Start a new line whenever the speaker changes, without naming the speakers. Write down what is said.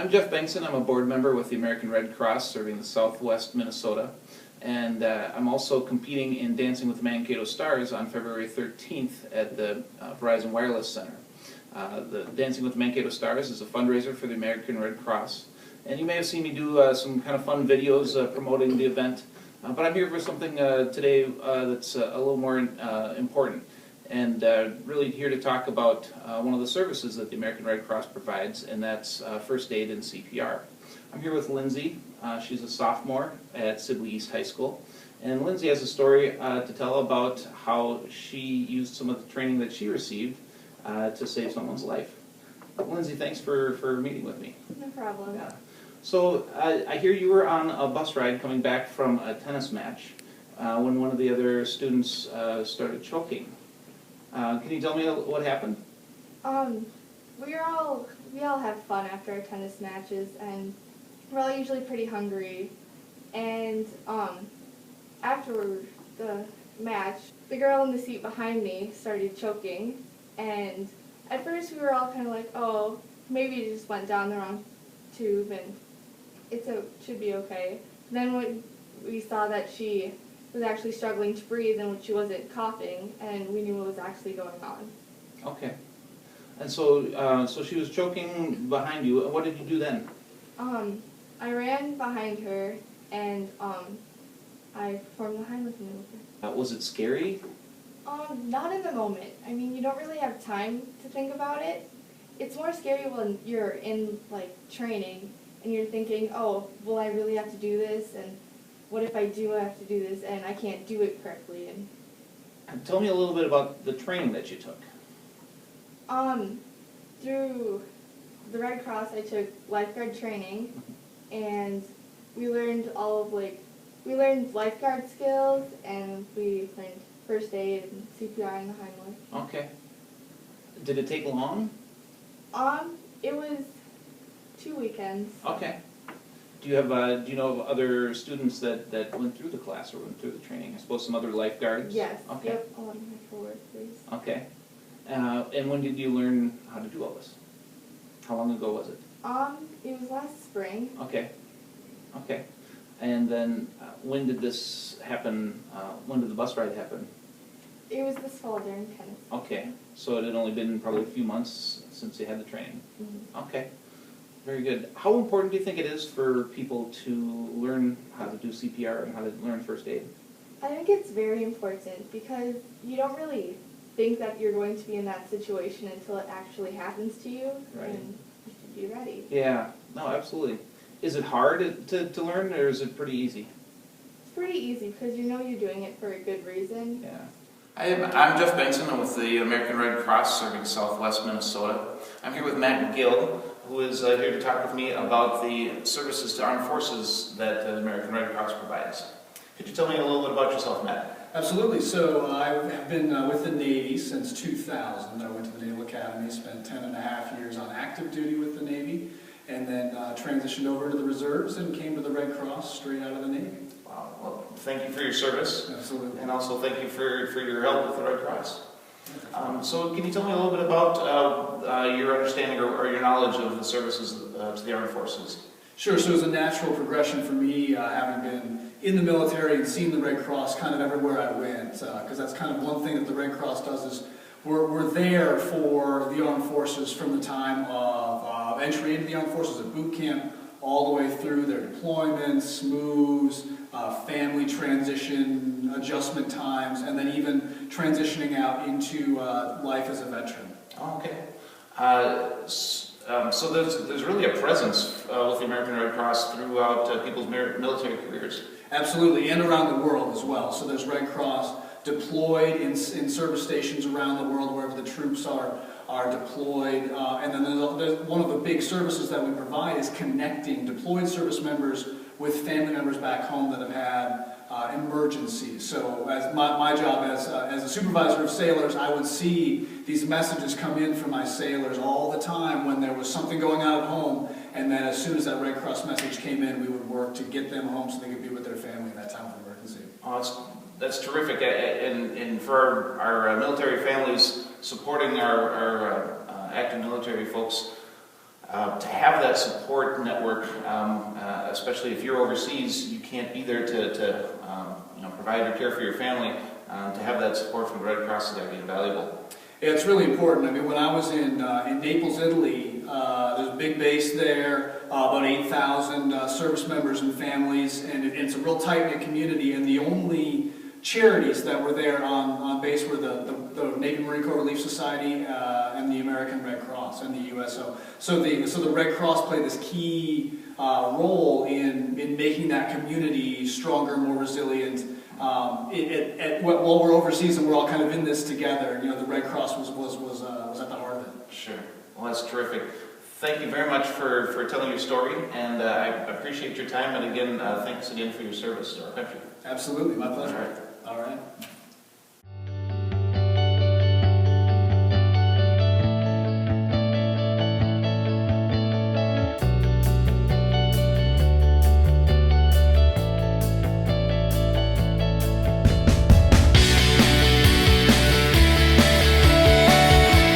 I'm Jeff Bengtson. I'm a board member with the American Red Cross serving the Southwest Minnesota. And I'm also competing in Dancing with the Mankato Stars on February 13th at the Verizon Wireless Center. The Dancing with the Mankato Stars is a fundraiser for the American Red Cross. And you may have seen me do some kind of fun videos promoting the event. But I'm here for something today that's a little more important. And really here to talk about one of the services that the American Red Cross provides, and that's first aid and CPR. I'm here with Lindsay. She's a sophomore at Sibley East High School. And Lindsay has a story to tell about how she used some of the training that she received to save someone's life. Lindsay, thanks for meeting with me.
No problem.
Yeah. So I hear you were on a bus ride coming back from a tennis match when one of the other students started choking. Can you tell me what happened?
We all have fun after our tennis matches, and we're all usually pretty hungry. And after the match, the girl in the seat behind me started choking, and at first we were all kind of like, oh, maybe it just went down the wrong tube, and it should be okay. Then when we saw that she was actually struggling to breathe and she wasn't coughing, and we knew what was actually going on.
Okay. And so so she was choking behind you. What did you do then?
I ran behind her, and I performed the Heimlich maneuver.
Was it scary?
Not in the moment. I mean, you don't really have time to think about it. It's more scary when you're in, like, training, and you're thinking, oh, will I really have to do this? And what if I do have to do this and I can't do it correctly?
And tell me a little bit about the training that you took.
Through the Red Cross, I took lifeguard training, and we learned we learned lifeguard skills, and we learned first aid and CPR and the Heimlich.
Okay. Did it take long?
It was 2 weekends.
Okay. Do you know of other students that went through the class or went through the training? I suppose some other lifeguards?
Yes.
Okay.
Yep. A lot of my coworkers.
Okay. And when did you learn how to do all this? How long ago was it?
It was last spring.
Okay. Okay. And then when did this happen? When did the bus ride happen?
It was this fall during tennis.
Okay. So it had only been probably a few months since you had the training.
Mm-hmm.
Okay. Very good. How important do you think it is for people to learn how to do CPR and how to learn first aid?
I think it's very important because you don't really think that you're going to be in that situation until it actually happens to you,
Right.
and you should be ready.
Yeah. No, absolutely. Is it hard to learn, or is it pretty easy?
It's pretty easy because you know you're doing it for a good reason.
Yeah. I'm Jeff Bengtson. I'm with the American Red Cross serving Southwest Minnesota. I'm here with Matt Gill, who is here to talk with me about the services to armed forces that the American Red Cross provides. Could you tell me a little bit about yourself, Matt?
Absolutely. So I've been with the Navy since 2000. I went to the Naval Academy, spent 10.5 years on active duty with the Navy, and then transitioned over to the reserves and came to the Red Cross straight out of the Navy.
Wow. Well, thank you for your service.
Absolutely.
And also thank you for your help with the Red Cross. So can you tell me a little bit about your understanding or your knowledge of the services to the armed forces?
Sure. So it was a natural progression for me, having been in the military and seen the Red Cross kind of everywhere I went, because that's kind of one thing that the Red Cross does is we're there for the armed forces from the time of entry into the armed forces at boot camp all the way through their deployments, moves, family transition, adjustment times, and then even transitioning out into life as a veteran.
Oh, okay. So there's really a presence with the American Red Cross throughout people's military careers.
Absolutely, and around the world as well. So there's Red Cross deployed in service stations around the world wherever the troops are deployed. And then there's one of the big services that we provide is connecting deployed service members with family members back home that have had emergencies. So as my job as a supervisor of sailors, I would see these messages come in from my sailors all the time when there was something going on at home, and then as soon as that Red Cross message came in, we would work to get them home so they could be with their family in that time of emergency.
Oh, that's terrific, and for our military families supporting our active military folks, to have that support network, especially if you're overseas, you can't be there to provide or care for your family. To have that support from the Red Cross is going to be invaluable.
Yeah, it's really important. I mean, when I was in Naples, Italy, there's a big base there, about 8,000 service members and families, and it's a real tight-knit community, and the only charities that were there on base were the Navy Marine Corps Relief Society and the American Red Cross and the USO. So the Red Cross played this key role in making that community stronger, more resilient. While we're overseas and we're all kind of in this together, the Red Cross was at the heart of it.
Sure. Well, that's terrific. Thank you very much for telling your story, and I appreciate your time. And again, thanks again for your service to our country.
Absolutely, my pleasure.
All right.
All right.